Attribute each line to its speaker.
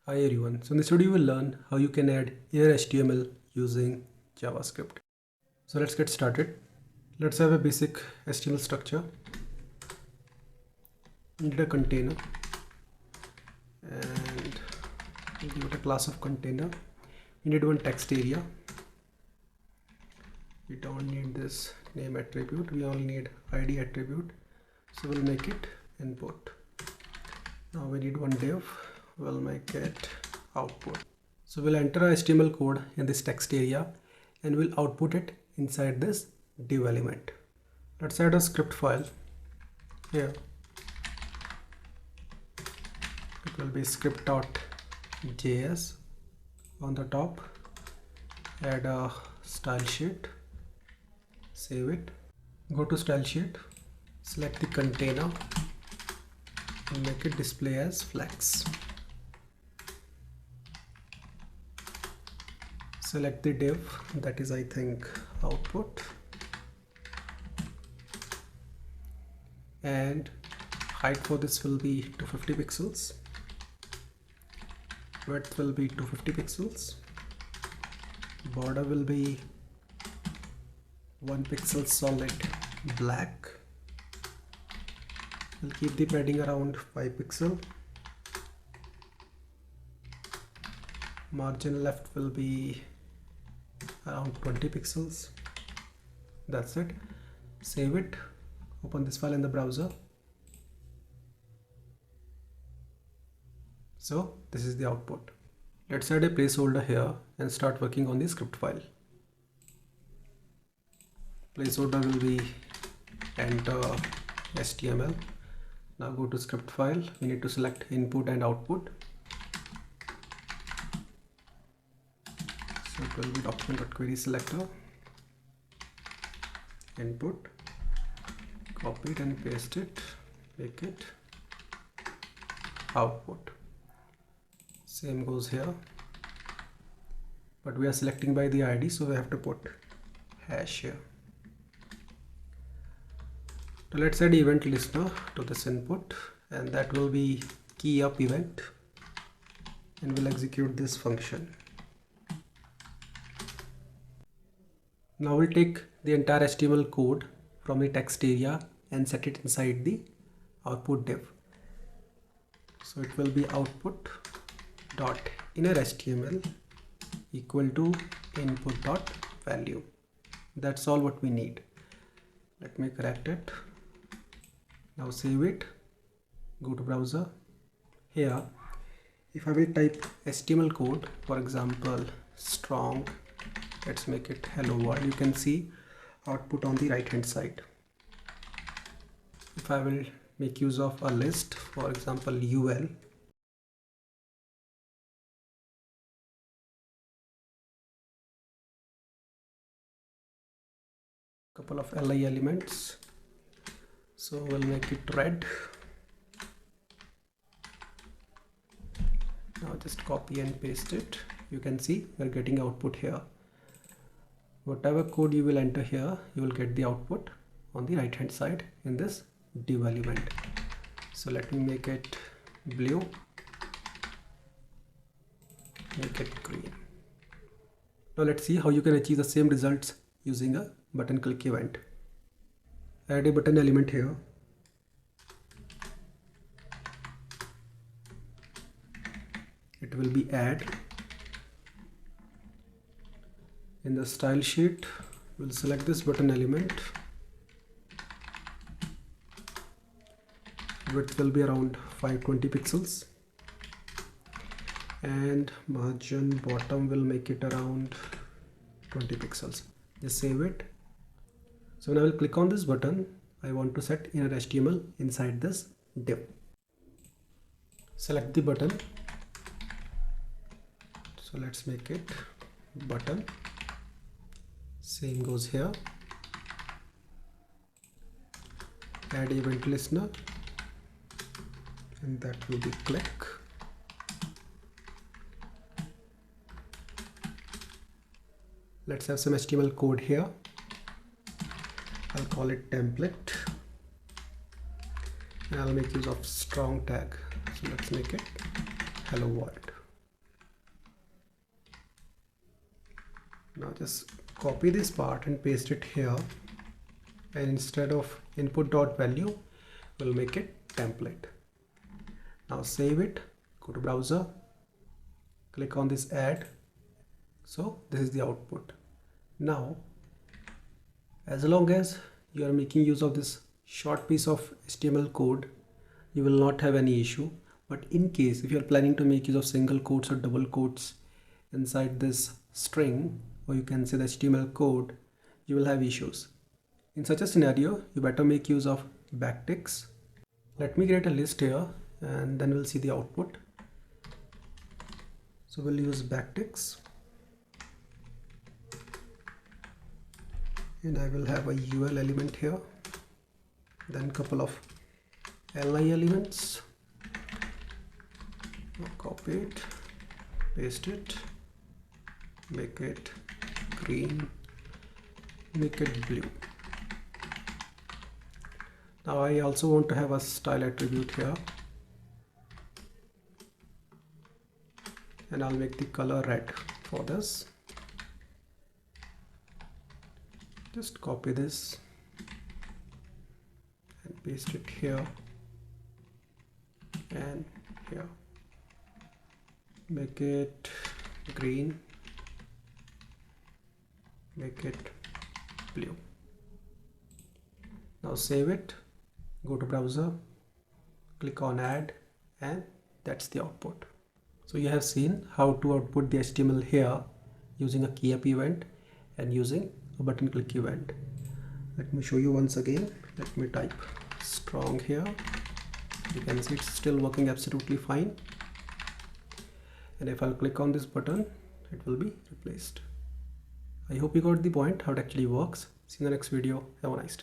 Speaker 1: Hi everyone, so in this video we will learn how you can add inner HTML using JavaScript. So let's get started. Let's have a basic HTML structure. We need a container and we'll give it a class of container. We need one text area. We don't need this name attribute, we only need ID attribute. So we'll make it input. Now we need one div. We'll make it output. So we'll enter our HTML code in this text area and we'll output it inside this div element. Let's add a script file here. It will be script.js. On the top, add a style sheet, save it, go to style sheet, select the container and make it display as flex. Select the div, that is I think output, and height for this will be 250 pixels, width will be 250 pixels, border will be 1 pixel solid black, we'll keep the padding around 5 pixel, margin left will be around 20 pixels. That's it. Save it, open this file in the browser. So this is the output. Let's add a placeholder here and start working on the script file. Placeholder will be enter HTML. Now go to script file. We need to select input and output. So it will be document.query selector, input, copy it and paste it, make it output. Same goes here, but we are selecting by the ID, so we have to put hash here. So let's add event listener to this input, and that will be key up event, and we'll execute this function. Now we'll take the entire HTML code from the text area and set it inside the output div. So it will be output dot inner HTML equal to input dot value. That's all what we need. Let me correct it. Now save it. Go to browser. Here, if I will type HTML code, for example, strong, let's make it hello world, you can see output on the right hand side. If I will make use of a list, for example UL, couple of li elements, so we'll make it red. Now just copy and paste it. You can see we're getting output here. Whatever code you will enter here, you will get the output on the right hand side in this div element. So let me make it blue, make it green. Now let's see how you can achieve the same results using a button click event. Add a button element here. It will be add. In the style sheet, we'll select this button element. Width will be around 520 pixels. And margin bottom will make it around 20 pixels. Just save it. So when I will click on this button, I want to set inner HTML inside this div. Select the button. So let's make it button. Same goes here. Add event listener, and that will be click. Let's have some HTML code here. I'll call it template, and I'll make use of strong tag. So let's make it hello world. Now just copy this part and paste it here, and instead of input.value we'll make it template. Now save it, go to browser, click on this add. So this is the output. Now as long as you are making use of this short piece of HTML code, you will not have any issue. But in case if you are planning to make use of single quotes or double quotes inside this string, or you can say the HTML code, you will have issues. In such a scenario, you better make use of backticks. Let me create a list here and then we'll see the output. So we'll use backticks, and I will have a UL element here, then couple of LI elements. Copy it, paste it, make it green, make it blue. Now I also want to have a style attribute here, and I'll make the color red for this. Just copy this and paste it here and here. Make it green, make it blue. Now save it, go to browser, click on add, and that's the output. So you have seen how to output the HTML here using a key up event and using a button click event. Let me show you once again. Let me type strong here. You can see it's still working absolutely fine. And if I'll click on this button, it will be replaced. I hope you got the point how it actually works. See you in the next video. Have a nice day.